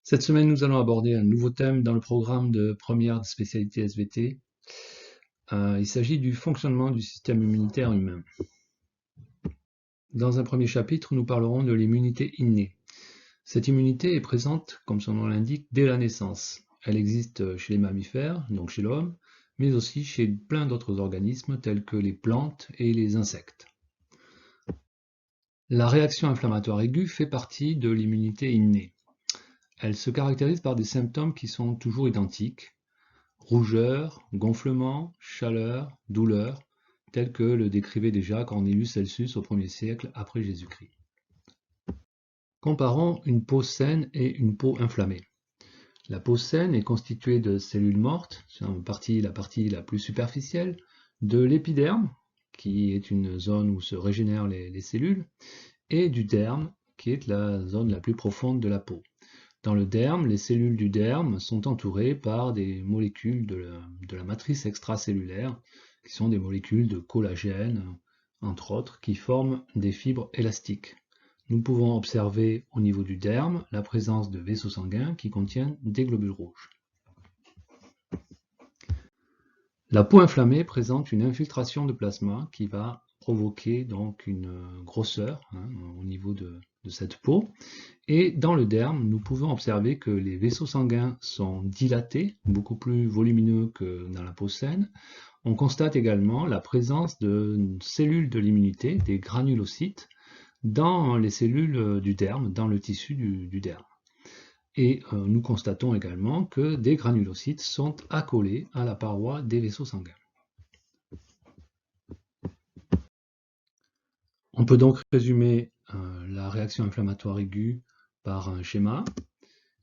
Cette semaine, nous allons aborder un nouveau thème dans le programme de première spécialité SVT. Il s'agit du fonctionnement du système immunitaire humain. Dans un premier chapitre, nous parlerons de l'immunité innée. Cette immunité est présente, comme son nom l'indique, dès la naissance. Elle existe chez les mammifères, donc chez l'homme, mais aussi chez plein d'autres organismes tels que les plantes et les insectes. La réaction inflammatoire aiguë fait partie de l'immunité innée. Elle se caractérise par des symptômes qui sont toujours identiques: rougeur, gonflement, chaleur, douleur, tel que le décrivait déjà Cornelius Celsus au 1er siècle après Jésus-Christ. Comparons une peau saine et une peau inflammée. La peau saine est constituée de cellules mortes, c'est la partie la plus superficielle, de l'épiderme, qui est une zone où se régénèrent les cellules, et du derme, qui est la zone la plus profonde de la peau. Dans le derme, les cellules du derme sont entourées par des molécules de la matrice extracellulaire, qui sont des molécules de collagène, entre autres, qui forment des fibres élastiques. Nous pouvons observer au niveau du derme la présence de vaisseaux sanguins qui contiennent des globules rouges. La peau inflammée présente une infiltration de plasma qui va provoquer donc une grosseur au niveau de cette peau. Et dans le derme, nous pouvons observer que les vaisseaux sanguins sont dilatés, beaucoup plus volumineux que dans la peau saine. On constate également la présence de cellules de l'immunité, des granulocytes, dans les cellules du derme, dans le tissu du derme. Et nous constatons également que des granulocytes sont accolés à la paroi des vaisseaux sanguins. On peut donc résumer la réaction inflammatoire aiguë par un schéma.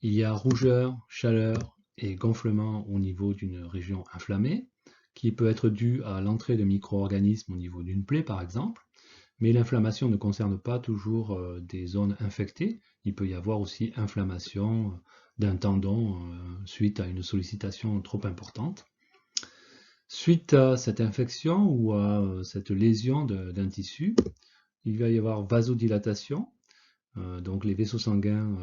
Il y a rougeur, chaleur et gonflement au niveau d'une région inflammée, qui peut être due à l'entrée de micro-organismes au niveau d'une plaie par exemple, mais l'inflammation ne concerne pas toujours des zones infectées. Il peut y avoir aussi inflammation d'un tendon suite à une sollicitation trop importante. Suite à cette infection ou à cette lésion d'un tissu, il va y avoir vasodilatation, donc les vaisseaux sanguins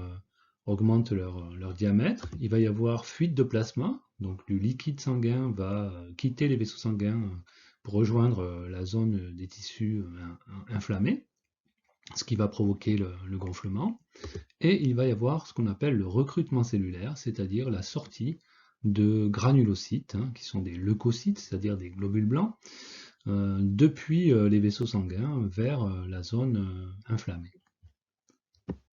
augmentent leur diamètre. Il va y avoir fuite de plasma, donc du liquide sanguin va quitter les vaisseaux sanguins pour rejoindre la zone des tissus inflammés, ce qui va provoquer le gonflement. Et il va y avoir ce qu'on appelle le recrutement cellulaire, c'est-à-dire la sortie de granulocytes, qui sont des leucocytes, c'est-à-dire des globules blancs, depuis les vaisseaux sanguins vers la zone inflammée.